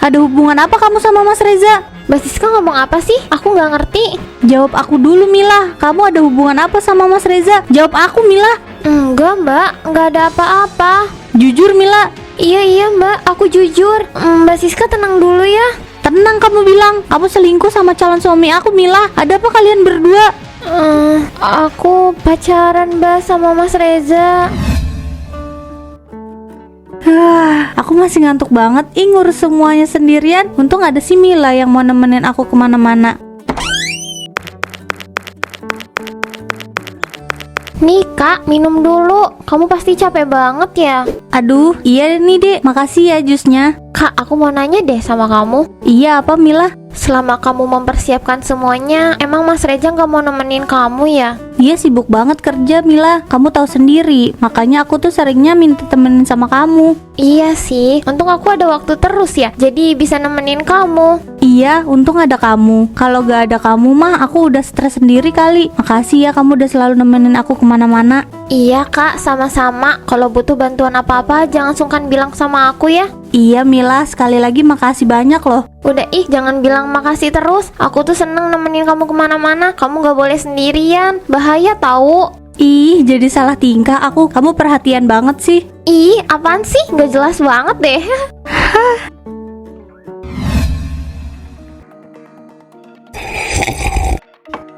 Ada hubungan apa kamu sama Mas Reza? Mbak Siska ngomong apa sih? Aku nggak ngerti. Jawab aku dulu Mila, kamu ada hubungan apa sama Mas Reza? Jawab aku Mila. Enggak mbak, nggak ada apa-apa. Jujur Mila. Iya mbak, aku jujur. Mbak Siska tenang dulu ya. Tenang kamu bilang, kamu selingkuh sama calon suami aku Mila. Ada apa kalian berdua? Aku pacaran mbak sama Mas Reza. Aku masih ngantuk banget. Ngurus semuanya sendirian. Untung ada si Mila yang mau nemenin aku kemana-mana. Nih kak, minum dulu. Kamu pasti capek banget ya. Aduh, iya nih dek, makasih ya jusnya. Kak, aku mau nanya deh sama kamu. Iya apa Mila? Selama kamu mempersiapkan semuanya, emang Mas Reza nggak mau nemenin kamu ya? Dia sibuk banget kerja Mila, kamu tahu sendiri. Makanya aku tuh seringnya minta temenin sama kamu. Iya sih, untung aku ada waktu terus ya, jadi bisa nemenin kamu. Iya, untung ada kamu. Kalau gak ada kamu mah aku udah stres sendiri kali. Makasih ya kamu udah selalu nemenin aku kemana-mana. Iya kak, sama-sama. Kalau butuh bantuan apa-apa, jangan sungkan bilang sama aku ya. Iya Mila, sekali lagi makasih banyak loh. Udah jangan bilang makasih terus. Aku tuh seneng nemenin kamu kemana-mana. Kamu gak boleh sendirian, bahaya tahu. Ih, jadi salah tingkah aku. Kamu perhatian banget sih. Ih, apaan sih? Gak jelas banget deh.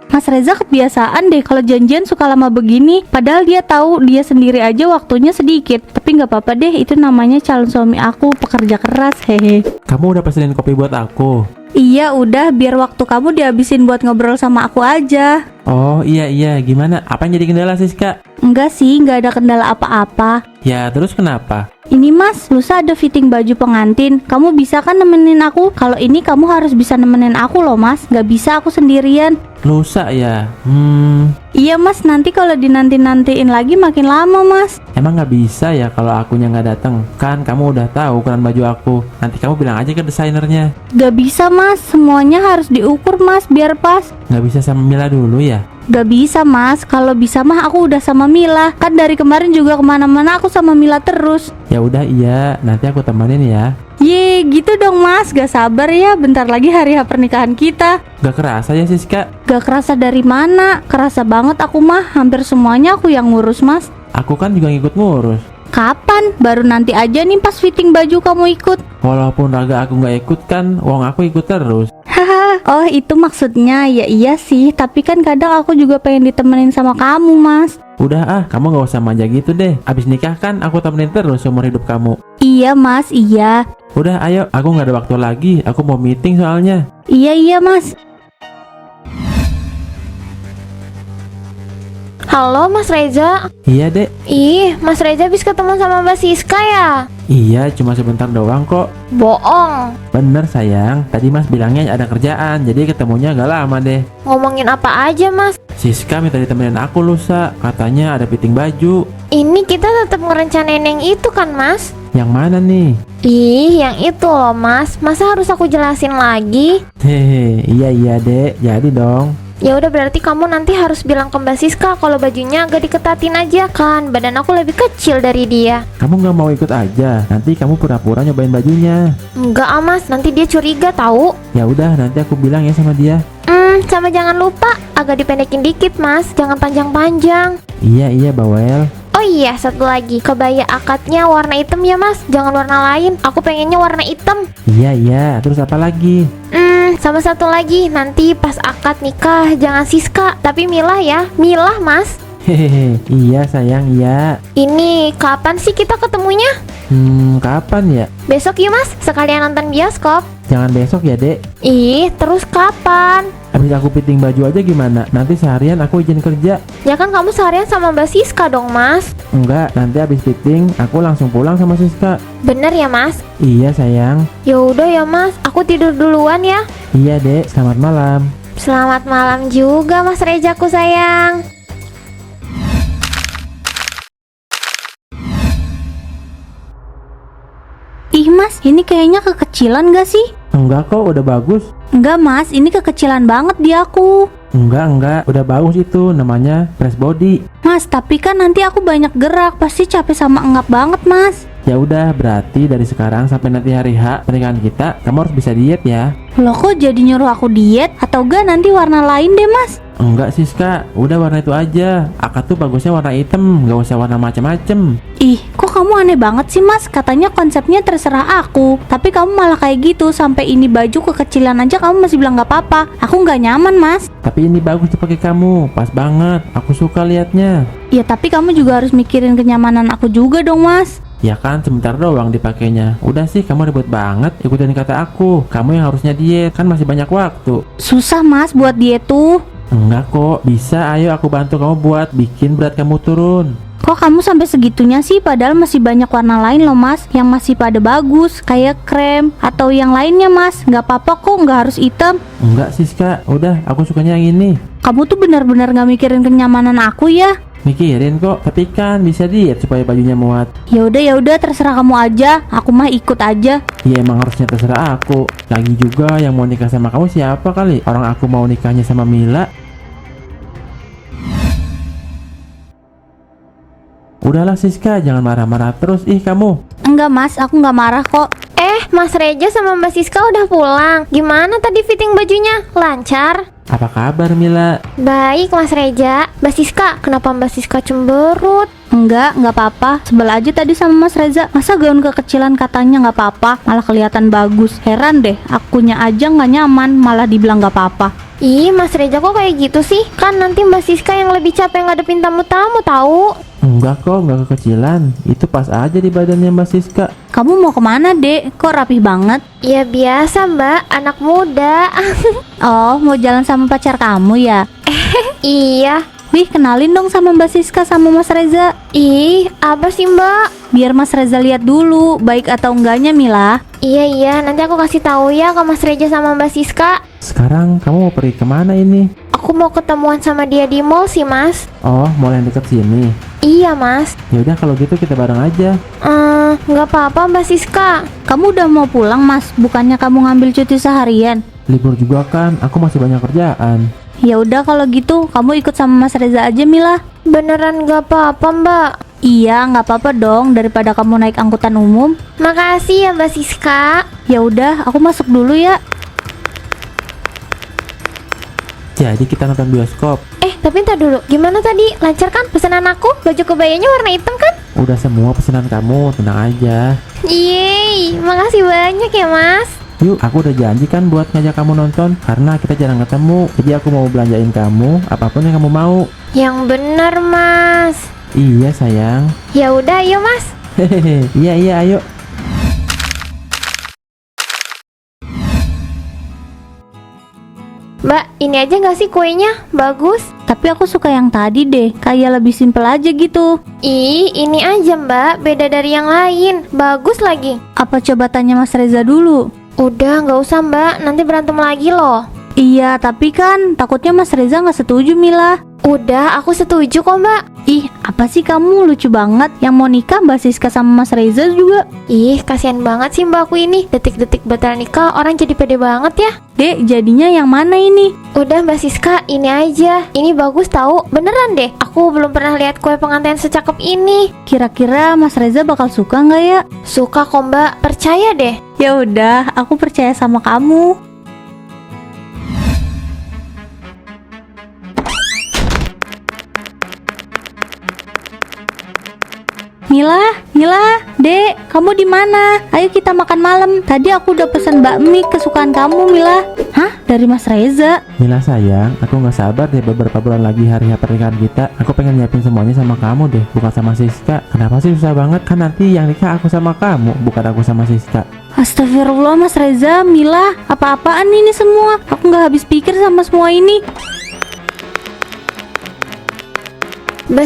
Mas Reza kebiasaan deh kalau janjian suka lama begini. Padahal dia tahu dia sendiri aja waktunya sedikit. Tapi nggak apa-apa deh, itu namanya calon suami aku, pekerja keras, hehe. Kamu udah pesenin kopi buat aku? Iya udah, biar waktu kamu dihabisin buat ngobrol sama aku aja. Oh iya, gimana? Apa yang jadi kendala Siska? Enggak sih, nggak ada kendala apa-apa. Ya terus kenapa? Ini mas, lusa ada fitting baju pengantin. Kamu bisa kan nemenin aku? Kalau ini kamu harus bisa nemenin aku loh mas. Nggak bisa aku sendirian. Lusa ya? Iya mas, nanti kalau dinanti-nantiin lagi makin lama mas. Emang nggak bisa ya kalau akunya nggak datang? Kan kamu udah tahu ukuran baju aku. Nanti kamu bilang aja ke desainernya. Gak bisa mas, semuanya harus diukur mas biar pas. Nggak bisa sama Mila dulu ya? Gak bisa mas, kalau bisa mah aku udah sama Mila. Kan dari kemarin juga kemana-mana aku sama Mila terus. Ya udah iya, nanti aku temenin ya. Ye, gitu dong mas, gak sabar ya, bentar lagi hari pernikahan kita. Gak kerasa ya Siska? Gak kerasa dari mana, kerasa banget aku mah, hampir semuanya aku yang ngurus mas. Aku kan juga ngikut ngurus. Kapan? Baru nanti aja nih pas fitting baju kamu ikut. Walaupun Raga aku nggak ikut kan, uang aku ikut terus. Haha, oh itu maksudnya. Ya iya sih, tapi kan kadang aku juga pengen ditemenin sama kamu mas. Udah kamu nggak usah manja gitu deh. Abis nikah kan aku temenin terus seumur hidup kamu. Iya mas, iya. Udah ayo, aku nggak ada waktu lagi. Aku mau meeting soalnya. Iya mas. Halo Mas Reza. Iya dek. Ih, Mas Reza habis ketemu sama Mbak Siska ya? Iya, cuma sebentar doang kok. Bohong. Bener sayang, tadi mas bilangnya ada kerjaan, jadi ketemunya agak lama deh. Ngomongin apa aja Mas? Siska minta ditemenin aku lusa, katanya ada fitting baju. Ini kita tetap ngerencanain yang itu kan Mas? Yang mana nih? Ih, yang itu loh Mas. Masa harus aku jelasin lagi? Hehe, iya dek, jadi dong. Ya udah berarti kamu nanti harus bilang ke Mbak Siska kalau bajunya agak diketatin aja, kan badan aku lebih kecil dari dia. Kamu nggak mau ikut aja, nanti kamu pura-pura nyobain bajunya. Enggak Mas, nanti dia curiga tahu. Ya udah, nanti aku bilang ya sama dia. Sama jangan lupa agak dipendekin dikit Mas, jangan panjang-panjang. Iya Bawel. Oh iya, satu lagi, kebaya akadnya warna hitam ya Mas, jangan warna lain. Aku pengennya warna hitam. Iya, terus apa lagi? Sama satu lagi, nanti pas akad nikah jangan Siska, tapi Mila ya. Mila Mas. Hehehe, iya sayang, iya. Ini kapan sih kita ketemunya? Kapan ya? Besok yuk Mas, sekalian nonton bioskop. Jangan besok ya dek. Ih, terus kapan? Habis aku fitting baju aja gimana? Nanti seharian aku izin kerja. Ya kan kamu seharian sama Mbak Siska dong Mas. Enggak, nanti habis fitting aku langsung pulang sama Siska. Bener ya Mas? Iya sayang. Yaudah ya Mas, aku tidur duluan ya. Iya dek, selamat malam. Selamat malam juga Mas Rejaku sayang. Ih mas, ini kayaknya kekecilan gak sih? Enggak kok, udah bagus. Enggak mas, ini kekecilan banget di aku. Enggak, udah bagus itu, namanya press body. Mas, tapi kan nanti aku banyak gerak, pasti capek sama engap banget mas. Ya udah, berarti dari sekarang sampai nanti hari H pernikahan kita, kamu harus bisa diet ya. Loh kok jadi nyuruh aku diet? Atau enggak nanti warna lain deh mas? Enggak Siska, udah warna itu aja. Akad tuh bagusnya warna hitam, nggak usah warna macem-macem. Ih, kok kamu aneh banget sih mas? Katanya konsepnya terserah aku, tapi kamu malah kayak gitu. Sampai ini baju kekecilan aja kamu masih bilang gak apa-apa. Aku gak nyaman mas. Tapi ini bagus dipakai kamu, pas banget. Aku suka liatnya. Ya tapi kamu juga harus mikirin kenyamanan aku juga dong mas. Ya kan sebentar doang dipakainya. Udah sih kamu ribet banget, ikutin kata aku. Kamu yang harusnya diet, kan masih banyak waktu. Susah mas buat diet tuh. Enggak kok, bisa, ayo aku bantu kamu buat bikin berat kamu turun. Kok kamu sampai segitunya sih? Padahal masih banyak warna lain loh mas, yang masih pada bagus, kayak krem atau yang lainnya mas. Gak apa-apa kok, gak harus hitam. Enggak Siska, udah aku sukanya yang ini. Kamu tuh benar-benar gak mikirin kenyamanan aku ya. Mikirin kok, tapi kan bisa diet supaya bajunya muat. Ya udah terserah kamu aja. Aku mah ikut aja. Ya emang harusnya terserah aku. Lagi juga yang mau nikah sama kamu siapa kali? Orang aku mau nikahnya sama Mila. Udahlah Siska, jangan marah-marah terus. Ih kamu. Enggak mas, aku gak marah kok. Mas Reja sama Mbak Siska udah pulang. Gimana tadi fitting bajunya? Lancar? Apa kabar Mila? Baik Mas Reja. Mbak Siska, kenapa Mbak Siska cemberut? Enggak apa-apa. Sebel aja tadi sama Mas Reza. Masa gaun kekecilan katanya nggak apa-apa, malah kelihatan bagus. Heran deh, akunya aja nggak nyaman, malah dibilang nggak apa-apa. Ih, Mas Reja kok kayak gitu sih? Kan nanti Mbak Siska yang lebih capek ngadepin tamu-tamu tahu. Enggak kok, enggak kekecilan. Itu pas aja di badannya Mbak Siska. Kamu mau kemana dek? Kok rapih banget? Ya biasa Mbak, anak muda. Oh, mau jalan sama pacar kamu ya? Iya. Wih, kenalin dong sama Mbak Siska sama Mas Reza. Ih, apa sih Mbak? Biar Mas Reza lihat dulu, baik atau enggaknya Mila. Iya, nanti aku kasih tahu ya ke Mas Reja sama Mbak Siska. Sekarang kamu mau pergi kemana ini? Aku mau ketemuan sama dia di mall sih Mas. Oh, mau yang deket sini. Iya Mas. Ya udah kalau gitu kita bareng aja. Nggak apa-apa Mbak Siska. Kamu udah mau pulang Mas? Bukannya kamu ngambil cuti seharian? Libur juga kan, aku masih banyak kerjaan. Ya udah kalau gitu, kamu ikut sama Mas Reza aja Mila. Beneran nggak apa-apa Mbak? Iya, nggak apa-apa dong daripada kamu naik angkutan umum. Makasih ya Mbak Siska. Ya udah, aku masuk dulu ya. Jadi kita nonton bioskop. Tapi ntar dulu, gimana tadi? Lancar kan pesanan aku? Baju kebayanya warna hitam kan? Udah semua pesanan kamu, tenang aja. Yeay, makasih banyak ya Mas. Yuk, aku udah janji kan buat ngajak kamu nonton. Karena kita jarang ketemu, jadi aku mau belanjain kamu apapun yang kamu mau. Yang bener Mas. Iya sayang. Ya udah, ayo Mas. Hehehe, iya ayo. Mbak, ini aja nggak sih kuenya? Bagus. Tapi aku suka yang tadi deh, kayak lebih simpel aja gitu. Ih, ini aja Mbak, beda dari yang lain. Bagus lagi. Apa coba tanya Mas Reza dulu? Udah, nggak usah Mbak, nanti berantem lagi loh. Iya, tapi kan takutnya Mas Reza nggak setuju Mila. Udah, aku setuju kok Mbak. Ih, apa sih kamu, lucu banget. Yang mau nikah Mbak Siska sama Mas Reza juga. Ih, kasihan banget sih Mbak aku ini. Detik-detik batal nikah, orang jadi pede banget ya. Dek, jadinya yang mana ini? Udah Mbak Siska, ini aja. Ini bagus tahu, beneran deh. Aku belum pernah lihat kue pengantin secakep ini. Kira-kira Mas Reza bakal suka nggak ya? Suka kok Mbak, percaya deh. Ya udah, aku percaya sama kamu. Mila, Dek, kamu di mana? Ayo kita makan malam. Tadi aku udah pesan bakmi kesukaan kamu, Mila. Hah? Dari Mas Reza? Mila sayang, aku nggak sabar deh beberapa bulan lagi hari pernikahan kita. Aku pengen nyiapin semuanya sama kamu deh, bukan sama Siska. Kenapa sih susah banget? Kan nanti yang nikah aku sama kamu, bukan aku sama Siska. Astagfirullah Mas Reza, Mila, apa-apaan ini semua? Aku nggak habis pikir sama semua ini. Mbak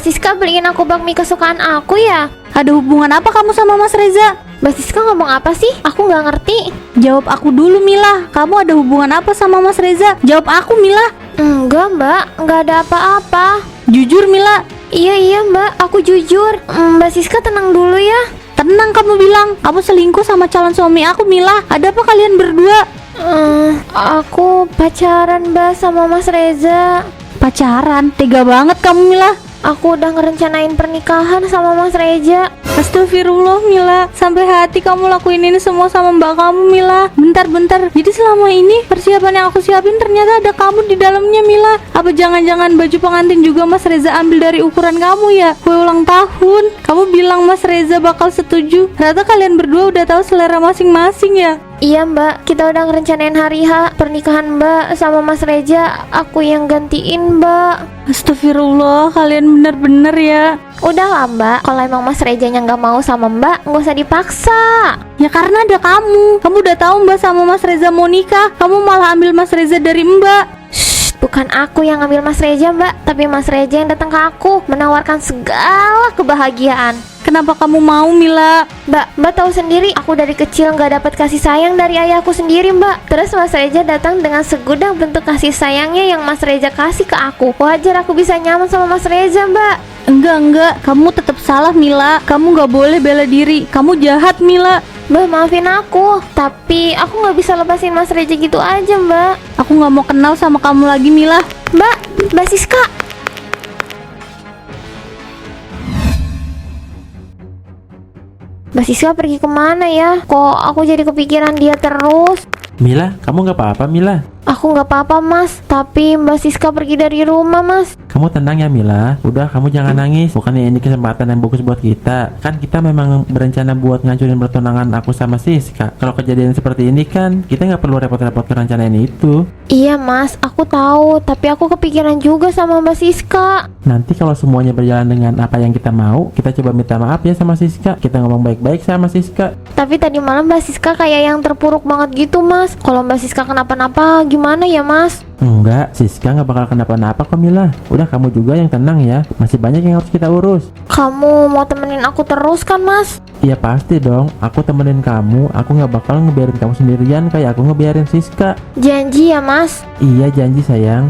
Siska beliin aku bakmi kesukaan aku ya. Ada hubungan apa kamu sama Mas Reza? Mbak Siska ngomong apa sih? Aku nggak ngerti. Jawab aku dulu Mila, kamu ada hubungan apa sama Mas Reza? Jawab aku Mila. Enggak Mbak, nggak ada apa-apa. Jujur Mila. Iya Mbak, aku jujur. Mbak Siska tenang dulu ya. Tenang kamu bilang, kamu selingkuh sama calon suami aku Mila. Ada apa kalian berdua? Aku pacaran Mbak sama Mas Reza. Pacaran? Tega banget kamu Mila. Aku udah ngerencanain pernikahan sama Mas Reja. Astagfirullah Mila, sampai hati kamu lakuin ini semua sama mbak kamu Mila. Bentar, jadi selama ini persiapan yang aku siapin ternyata ada kamu di dalamnya Mila. Apa jangan-jangan baju pengantin juga Mas Reza ambil dari ukuran kamu ya? Kue ulang tahun, kamu bilang Mas Reza bakal setuju. Ternyata kalian berdua udah tahu selera masing-masing ya? Iya mbak, kita udah ngerencanain hari H pernikahan mbak sama Mas Reja. Aku yang gantiin mbak. Astagfirullah, kalian bener-bener ya. Udahlah mbak, kalau emang Mas Rejanya nggak mau sama mbak, nggak usah dipaksa. Ya karena ada kamu. Kamu udah tahu mbak sama Mas Reza mau nikah, kamu malah ambil Mas Reza dari mbak. Bukan aku yang ngambil Mas Reja mbak, tapi Mas Reja yang datang ke aku menawarkan segala kebahagiaan. Kenapa kamu mau Mila? Mbak tahu sendiri, aku dari kecil nggak dapat kasih sayang dari ayahku sendiri mbak. Terus Mas Reja datang dengan segudang bentuk kasih sayangnya yang Mas Reja kasih ke aku. Wajar aku bisa nyaman sama Mas Reja mbak. Enggak, kamu tetap salah Mila. Kamu nggak boleh bela diri, kamu jahat Mila. Mbak maafin aku, tapi aku nggak bisa lepasin Mas Reja gitu aja mbak. Aku nggak mau kenal sama kamu lagi Mila. Mbak Siska. Mbak Siska pergi kemana ya? Kok aku jadi kepikiran dia terus? Mila, kamu nggak apa-apa Mila? Aku nggak apa-apa mas, tapi Mbak Siska pergi dari rumah mas. Kamu tenang ya Mila, udah kamu jangan nangis. Bukannya ini kesempatan yang bagus buat kita. Kan kita memang berencana buat ngancurin pertunangan aku sama Siska. Kalau kejadian seperti ini kan kita nggak perlu repot-repot ke rencanain itu. Iya mas, aku tahu, tapi aku kepikiran juga sama Mbak Siska. Nanti kalau semuanya berjalan dengan apa yang kita mau, kita coba minta maaf ya sama Siska. Kita ngomong baik-baik sama Siska. Tapi tadi malam Mbak Siska kayak yang terpuruk banget gitu mas. Kalau Mbak Siska kenapa-napa gimana ya mas? Enggak, Siska nggak bakal kenapa-napa kok Mila. Udah kamu juga yang tenang ya. Masih banyak yang harus kita urus. Kamu mau temenin aku terus kan mas? Iya pasti dong, aku temenin kamu. Aku nggak bakal ngebiarin kamu sendirian kayak aku ngebiarin Siska. Janji ya mas? Iya janji sayang.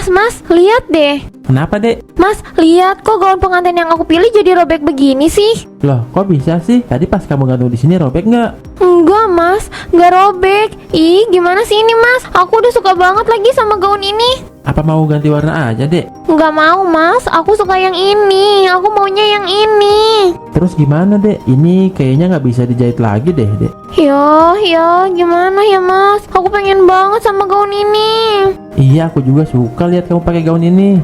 Mas, lihat deh. Kenapa dek? Mas, lihat kok gaun pengantin yang aku pilih jadi robek begini sih? Loh kok bisa sih? Tadi pas kamu gantung di sini robek nggak? Enggak mas, nggak robek. Ih, gimana sih ini mas? Aku udah suka banget lagi sama gaun ini. Apa mau ganti warna aja dek? Nggak mau mas, aku suka yang ini. Aku maunya yang ini. Terus gimana dek? Ini kayaknya nggak bisa dijahit lagi deh dek. Ya, gimana ya mas? Aku pengen banget sama gaun ini. Iya aku juga suka lihat kamu pakai gaun ini.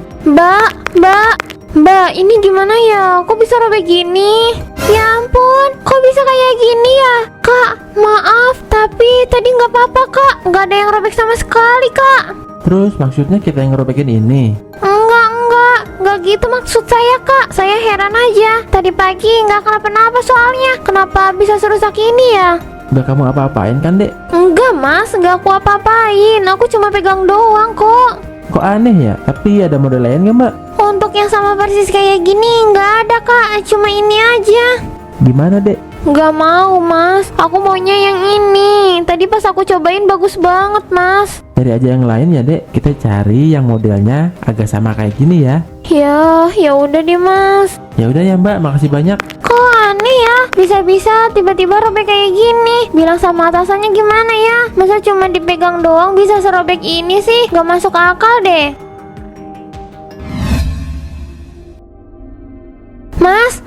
Mbak, ini gimana ya? Kok bisa robek gini? Ya ampun, kok bisa kayak gini ya? Kak, maaf, tapi tadi nggak apa-apa kak. Nggak ada yang robek sama sekali kak. Terus maksudnya kita yang ngerobekin ini? Enggak gitu maksud saya kak. Saya heran aja. Tadi pagi nggak kenapa-napa soalnya. Kenapa bisa serusak ini ya? Udah kamu apa-apain kan dek? Enggak mas, nggak aku apa-apain. Aku cuma pegang doang kok. Kok aneh ya? Tapi ada model lain nggak mbak? Untuk yang sama persis kayak gini nggak ada kak. Cuma ini aja. Gimana dek? Nggak mau mas, aku maunya yang ini. Tadi pas aku cobain bagus banget mas. Cari aja yang lain ya dek. Kita cari yang modelnya agak sama kayak gini ya. Ya udah deh mas. Ya udah ya mbak, makasih banyak. Kok aneh ya? Bisa-bisa tiba-tiba robek kayak gini. Bilang sama atasannya gimana ya? Masa cuma dipegang doang bisa serobek ini sih? Gak masuk akal deh.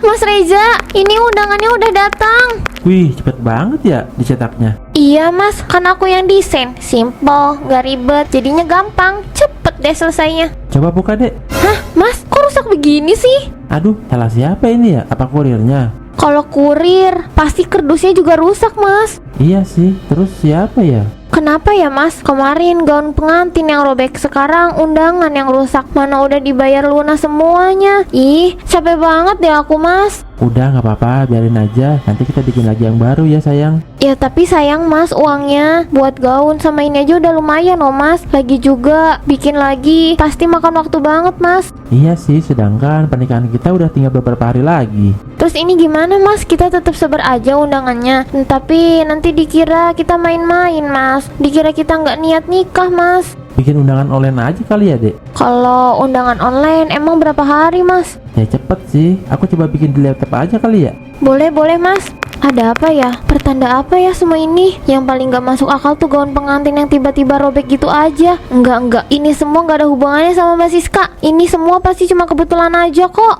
Mas Reza, ini undangannya udah datang. Wih, cepet banget ya dicetaknya. Iya mas, kan aku yang desain. Simple, gak ribet, jadinya gampang. Cepet deh selesainya. Coba buka dek. Hah, mas, kok rusak begini sih? Aduh, salah siapa ini ya? Apa kurirnya? Kalau kurir, pasti kardusnya juga rusak mas. Iya sih, terus siapa ya? Kenapa ya mas? Kemarin gaun pengantin yang robek, sekarang undangan yang rusak. Mana udah dibayar lunas semuanya. Ih, capek banget deh aku mas. Udah nggak apa-apa, biarin aja. Nanti kita bikin lagi yang baru ya sayang. Ya tapi sayang mas, uangnya buat gaun sama ini aja udah lumayan loh mas. Lagi juga bikin lagi, pasti makan waktu banget mas. Iya sih, sedangkan pernikahan kita udah tinggal beberapa hari lagi. Terus ini gimana mas? Kita tetap sabar aja undangannya. Tapi nanti dikira kita main-main mas. Dikira kita nggak niat nikah mas. Bikin undangan online aja kali ya dek? Kalau undangan online emang berapa hari mas? Ya cepet sih, aku coba bikin di laptop aja kali ya. Boleh mas. Ada apa ya? Pertanda apa ya semua ini? Yang paling gak masuk akal tuh gaun pengantin yang tiba-tiba robek gitu aja. Enggak, ini semua gak ada hubungannya sama Mbak Siska. Ini semua pasti cuma kebetulan aja kok.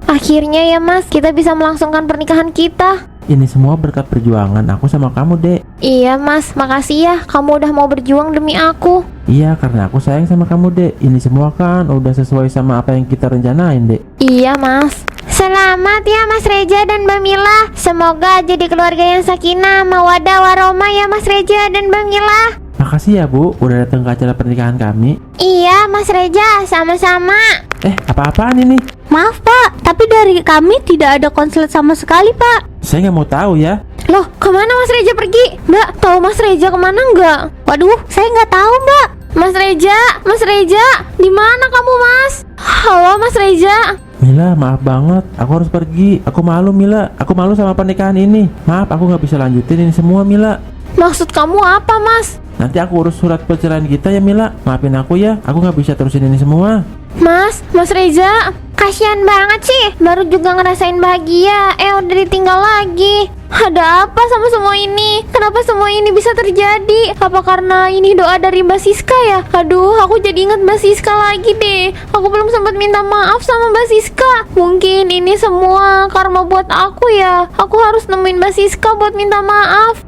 Akhirnya ya mas, kita bisa melangsungkan pernikahan kita. Ini semua berkat perjuangan aku sama kamu, Dek. Iya mas, makasih ya kamu udah mau berjuang demi aku. Iya, karena aku sayang sama kamu, Dek. Ini semua kan udah sesuai sama apa yang kita rencanain, Dek. Iya mas. Selamat ya Mas Reja dan Mbak Mila. Semoga jadi keluarga yang sakinah, mawaddah warahmah ya Mas Reja dan Mbak Mila. Makasih ya, Bu, udah datang ke acara pernikahan kami. Iya Mas Reja, sama-sama. Apa-apaan ini? Maaf Pak, tapi dari kami tidak ada konslet sama sekali Pak. Saya nggak mau tahu ya. Loh, kemana Mas Reja pergi? Mbak, tahu Mas Reja kemana nggak? Waduh, saya nggak tahu Mbak. Mas Reja, di mana kamu Mas? Halo Mas Reja. Mila, maaf banget, aku harus pergi. Aku malu, Mila. Aku malu sama pernikahan ini. Maaf, aku nggak bisa lanjutin ini semua, Mila. Maksud kamu apa Mas? Nanti aku urus surat perceraian kita ya, Mila. Maafin aku ya, aku nggak bisa terusin ini semua. Mas Reja, kasihan banget sih. Baru juga ngerasain bahagia, udah ditinggal lagi. Ada apa sama semua ini? Kenapa semua ini bisa terjadi? Apa karena ini doa dari Mbak Siska ya? Aduh, aku jadi ingat Mbak Siska lagi deh. Aku belum sempat minta maaf sama Mbak Siska. Mungkin ini semua karma buat aku ya. Aku harus nemuin Mbak Siska buat minta maaf.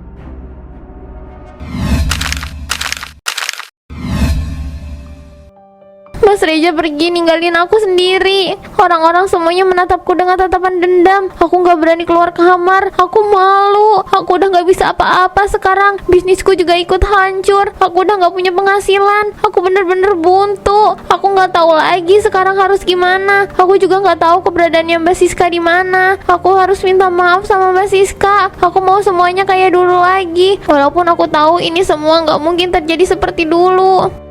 Mas Reja pergi ninggalin aku sendiri. Orang-orang semuanya menatapku dengan tatapan dendam. Aku gak berani keluar kamar. Aku malu. Aku udah gak bisa apa-apa sekarang. Bisnisku juga ikut hancur. Aku udah gak punya penghasilan. Aku bener-bener buntu. Aku gak tahu lagi sekarang harus gimana. Aku juga gak tahu keberadaannya Mbak Siska di mana. Aku harus minta maaf sama Mbak Siska. Aku mau semuanya kayak dulu lagi. Walaupun aku tahu ini semua gak mungkin terjadi seperti dulu.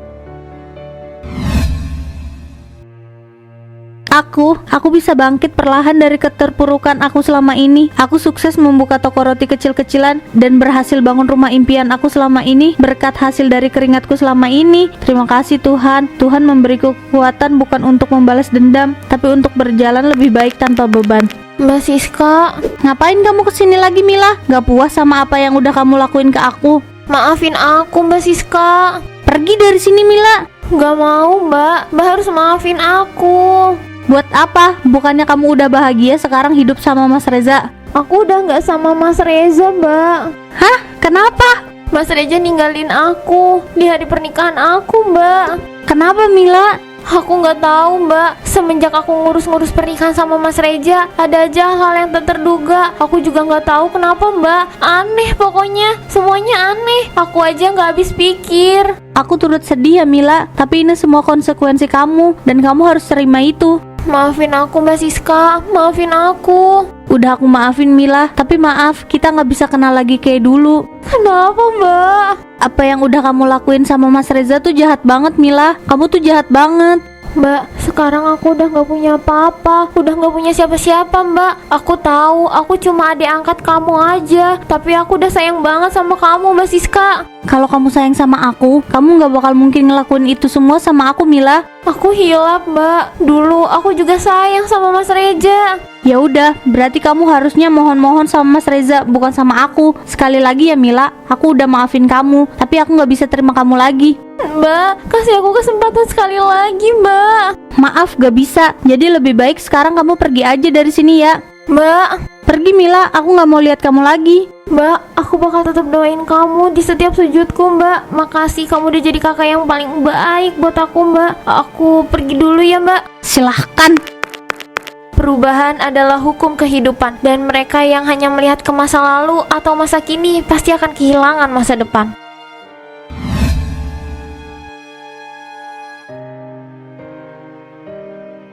Aku bisa bangkit perlahan dari keterpurukan aku selama ini. Aku sukses membuka toko roti kecil-kecilan dan berhasil bangun rumah impian aku selama ini berkat hasil dari keringatku selama ini. Terima kasih Tuhan. Tuhan memberiku kekuatan bukan untuk membalas dendam, tapi untuk berjalan lebih baik tanpa beban. Mbak Siska, Ngapain kamu kesini lagi Mila? Gak puas sama apa yang udah kamu lakuin ke aku? maafin aku Mbak Siska. Pergi dari sini Mila. Gak mau Mbak harus maafin aku. Buat apa? Bukannya kamu udah bahagia sekarang hidup sama Mas Reza? Aku udah gak sama Mas Reza Mbak. Hah? Kenapa? Mas Reza ninggalin aku di hari pernikahan aku Mbak. Kenapa Mila? Aku gak tahu Mbak. Semenjak aku ngurus-ngurus pernikahan sama Mas Reja, ada aja hal yang tak terduga. Aku juga gak tahu kenapa Mbak. Aneh pokoknya, semuanya aneh. Aku aja gak habis pikir. Aku turut sedih ya Mila, tapi ini semua konsekuensi kamu dan kamu harus terima itu. Maafin aku Mbak Siska, maafin aku. Udah aku maafin Mila, tapi maaf kita gak bisa kenal lagi kayak dulu. Kenapa Mbak? Apa yang udah kamu lakuin sama Mas Reza tuh jahat banget Mila. Kamu tuh jahat banget. Mbak, sekarang aku udah gak punya apa-apa. Udah gak punya siapa-siapa Mbak. Aku tahu, aku cuma adik angkat kamu aja. Tapi aku udah sayang banget sama kamu Mbak Siska. Kalau kamu sayang sama aku, kamu gak bakal mungkin ngelakuin itu semua sama aku Mila. Aku hilap Mbak. Dulu aku juga sayang sama Mas Reja. Ya udah, berarti kamu harusnya mohon-mohon sama Mas Reza, bukan sama aku. Sekali lagi ya Mila, aku udah maafin kamu, tapi aku gak bisa terima kamu lagi. Mbak, kasih aku kesempatan sekali lagi Mbak. Maaf gak bisa, jadi lebih baik sekarang kamu pergi aja dari sini ya. Mbak, Pergi Mila, aku gak mau lihat kamu lagi. Mbak, aku bakal tetap doain kamu di setiap sujudku Mbak. Makasih kamu udah jadi kakak yang paling baik buat aku Mbak. Aku pergi dulu ya Mbak. Silahkan. Perubahan adalah hukum kehidupan, dan mereka yang hanya melihat ke masa lalu atau masa kini pasti akan kehilangan masa depan.